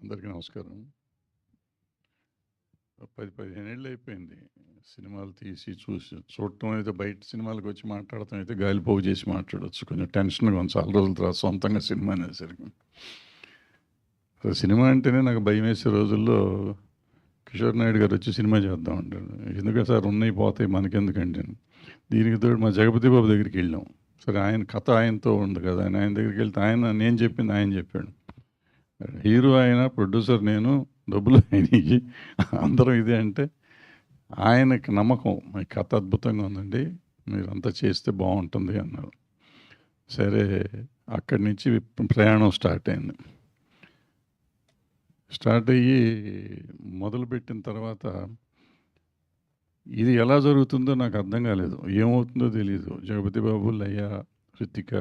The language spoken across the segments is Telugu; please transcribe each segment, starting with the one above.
అందరికీ నమస్కారం. 15 ఏళ్ళు అయిపోయింది సినిమాలు తీసి, చూడటం అయితే బయట సినిమాలకొచ్చి మాట్లాడటం అయితే గాలిపోగు చేసి మాట్లాడొచ్చు. కొంచెం టెన్షన్‌గా ఉంది చాలా రోజుల తర్వాత సొంతంగా సినిమా అనేసరికి. అసలు సినిమా అంటేనే నాకు భయమేసే రోజుల్లో కిషోర్ నాయుడు గారు వచ్చి సినిమా చేద్దాం అంటాడు. ఎందుకంటే సార్ ఉన్నాయి పోతాయి మనకెందుకండి అని. దీనికి తోడు మా జగపతి బాబు దగ్గరికి వెళ్ళాం. సరే ఆయన కథ ఆయనతో ఉంది కదా అని ఆయన దగ్గరికి వెళ్తే నేను చెప్పింది ఆయన చెప్పాడు. హీరో ఆయన, ప్రొడ్యూసర్ నేను, డబ్బులు ఆయనకి, అందరం ఇదే అంటే ఆయనకి నమ్మకం మీ కథ అద్భుతంగా ఉందండి, మీరంతా చేస్తే బాగుంటుంది అన్నారు. సరే అక్కడి నుంచి ప్రయాణం స్టార్ట్ అయింది. స్టార్ట్ అయ్యి మొదలుపెట్టిన తర్వాత ఇది ఎలా జరుగుతుందో నాకు అర్థం కాలేదు, ఏమవుతుందో తెలియదు. జగపతి బాబు, లయ, రితిక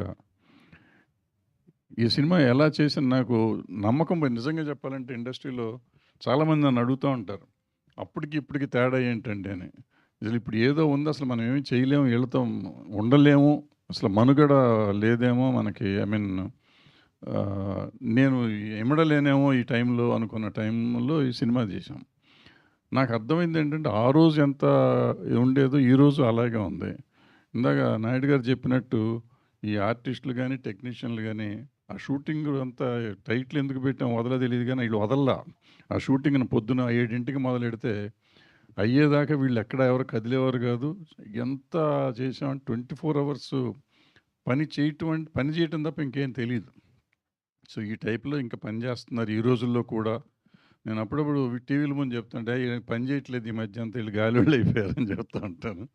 ఈ సినిమా ఎలా చేసిన నాకు నమ్మకం నిజంగా చెప్పాలంటే ఇండస్ట్రీలో చాలామంది నన్ను అడుగుతూ ఉంటారు, అప్పటికి ఇప్పటికి తేడా ఏంటండి అని. అసలు ఇప్పుడు ఏదో ఉంది, అసలు మనం ఏమి చేయలేము, వెళుతూ ఉండలేము, అసలు మనుగడ లేదేమో మనకి. ఐ మీన్ నేను ఇమడలేనేమో ఈ టైంలో అనుకున్న టైంలో ఈ సినిమా చేశాం. నాకు అర్థమైంది ఏంటంటే ఆ రోజు ఎంత ఉండేదో ఈరోజు అలాగే ఉంది. ఇందాక నాయుడు గారు చెప్పినట్టు ఈ ఆర్టిస్టులు కానీ టెక్నీషియన్లు కానీ ఆ షూటింగ్ అంతా టైటిల్ ఎందుకు పెట్టాం వదల తెలియదు, కానీ వీళ్ళు వదల్లా. ఆ షూటింగ్ని పొద్దున 7ంటికి మొదలెడితే అయ్యేదాకా వీళ్ళు ఎక్కడ ఎవరు కదిలేవారు కాదు. ఎంత చేసామంటే 24 అవర్స్ పని చేయటం తప్ప ఇంకేం తెలియదు. సో ఈ టైప్లో ఇంకా పని చేస్తున్నారు ఈ రోజుల్లో కూడా. నేను అప్పుడప్పుడు టీవీల ముందు చెప్తుంటే పని చేయట్లేదు ఈ మధ్య అంతా, వీళ్ళు గాలివాళ్ళు అయిపోయారని చెప్తూ ఉంటాను.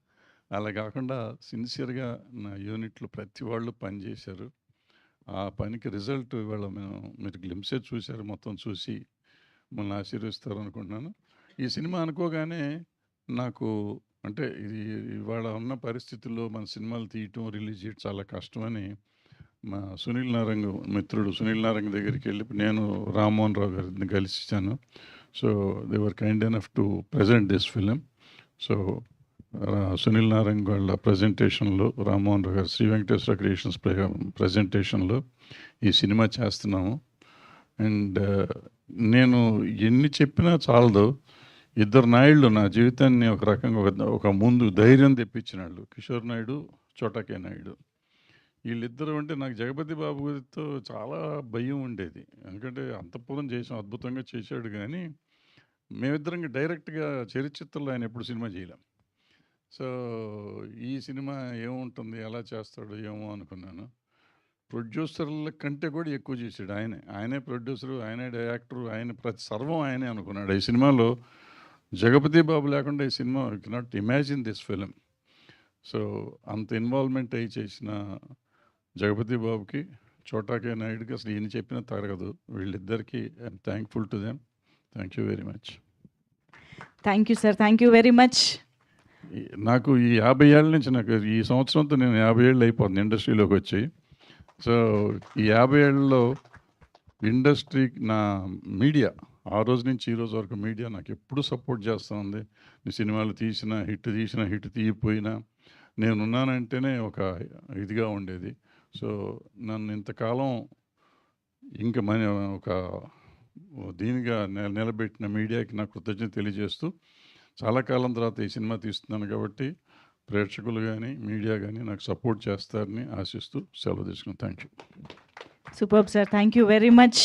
అలా కాకుండా సిన్సియర్గా నా యూనిట్లు ప్రతి వాళ్ళు పని చేశారు. ఆ పనికి రిజల్ట్ ఇవాళ మీరు గ్లింప్సే చూశారు, మొత్తం చూసి మిమ్మల్ని ఆశీర్వదిస్తారు అనుకుంటున్నాను. ఈ సినిమా అనుకోగానే నాకు అంటే ఇది ఇవాళ ఉన్న పరిస్థితుల్లో మన సినిమాలు తీయటం, రిలీజ్ చేయటం చాలా కష్టమని మా సునీల్ నారంగ్ మిత్రుడు సునీల్ నారంగ్ దగ్గరికి వెళ్ళి నేను రామ్మోహన్ రావు గారిని కలిసిచ్చాను. So they were kind enough to present this film. So Sunil Narang వాళ్ళ ప్రజెంటేషన్లో, రామ్మోహన్ రావు గారు శ్రీ వెంకటేశ్వర క్రియేషన్స్ ప్రజెంటేషన్లో ఈ సినిమా చేస్తున్నాము. అండ్ నేను ఎన్ని చెప్పినా చాలదు, ఇద్దరు నాయుళ్ళు నా జీవితాన్ని ఒక రకంగా ఒక ముందు ధైర్యం తెప్పించిన వాళ్ళు, కిషోర్ నాయుడు, చోటకే నాయుడు. వీళ్ళిద్దరూ అంటే నాకు జగపతి బాబు గారితో చాలా భయం ఉండేది. ఎందుకంటే అంతఃపురం చేసాం, అద్భుతంగా చేశాడు, కానీ మేమిద్దరం డైరెక్ట్గా చరిత్రలో ఆయన ఎప్పుడు సినిమా చేయలేం. సో ఈ సినిమా ఏముంటుంది, ఎలా చేస్తాడు ఏమో అనుకున్నాను. ప్రొడ్యూసర్ల కంటే కూడా ఎక్కువ చేశాడు ఆయనే ప్రొడ్యూసరు, ఆయనే డైరెక్టరు, ఆయన ప్రతి సర్వం ఆయనే అనుకున్నాడు. ఈ సినిమాలో జగపతి బాబు లేకుండా ఈ cinema you cannot imagine this film. So అంత ఇన్వాల్వ్మెంట్ అయ్యి చేసిన జగపతి బాబుకి, చోటాకే నాయుడుకి అసలు ఈయన చెప్పిన తరగదు. వీళ్ళిద్దరికీ I'm thankful to them. Thank you very much. Thank you sir, thank you very much. నాకు ఈ 50 ఏళ్ళ నుంచి, నాకు ఈ సంవత్సరంతో నేను 50 ఏళ్ళు అయిపోతుంది ఇండస్ట్రీలోకి వచ్చి. సో ఈ 50 ఏళ్ళలో ఇండస్ట్రీకి నా మీడియా ఆ రోజు నుంచి ఈ రోజు వరకు మీడియా నాకు ఎప్పుడూ సపోర్ట్ చేస్తూ ఉంది. నీ సినిమాలు తీసినా హిట్ తీయపోయినా నేనున్నానంటేనే ఒక ఇదిగా ఉండేది. సో నన్ను ఇంతకాలం ఇంకా ఒక దీనిగా నిలబెట్టిన మీడియాకి నా కృతజ్ఞత తెలియజేస్తూ, చాలా కాలం తర్వాత ఈ సినిమా తీస్తున్నాను కాబట్టి ప్రేక్షకులు కానీ మీడియా కానీ నాకు సపోర్ట్ చేస్తారని ఆశిస్తూ సెలవు తీసుకున్నాను. Thank you. Super sir, thank you very much.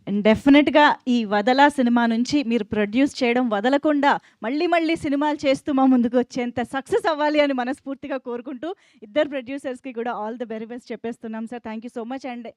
And డెఫినెట్గా ఈ వదలా సినిమా నుంచి మీరు ప్రొడ్యూస్ చేయడం వదలకుండా మళ్ళీ సినిమాలు చేస్తూ మా ముందుకు వచ్చేంత సక్సెస్ అవ్వాలి అని మనస్ఫూర్తిగా కోరుకుంటూ ఇద్దరు ప్రొడ్యూసర్స్కి కూడా ఆల్ ది వెరీ బెస్ట్ చెప్పేస్తున్నాం sir. Thank you so much. And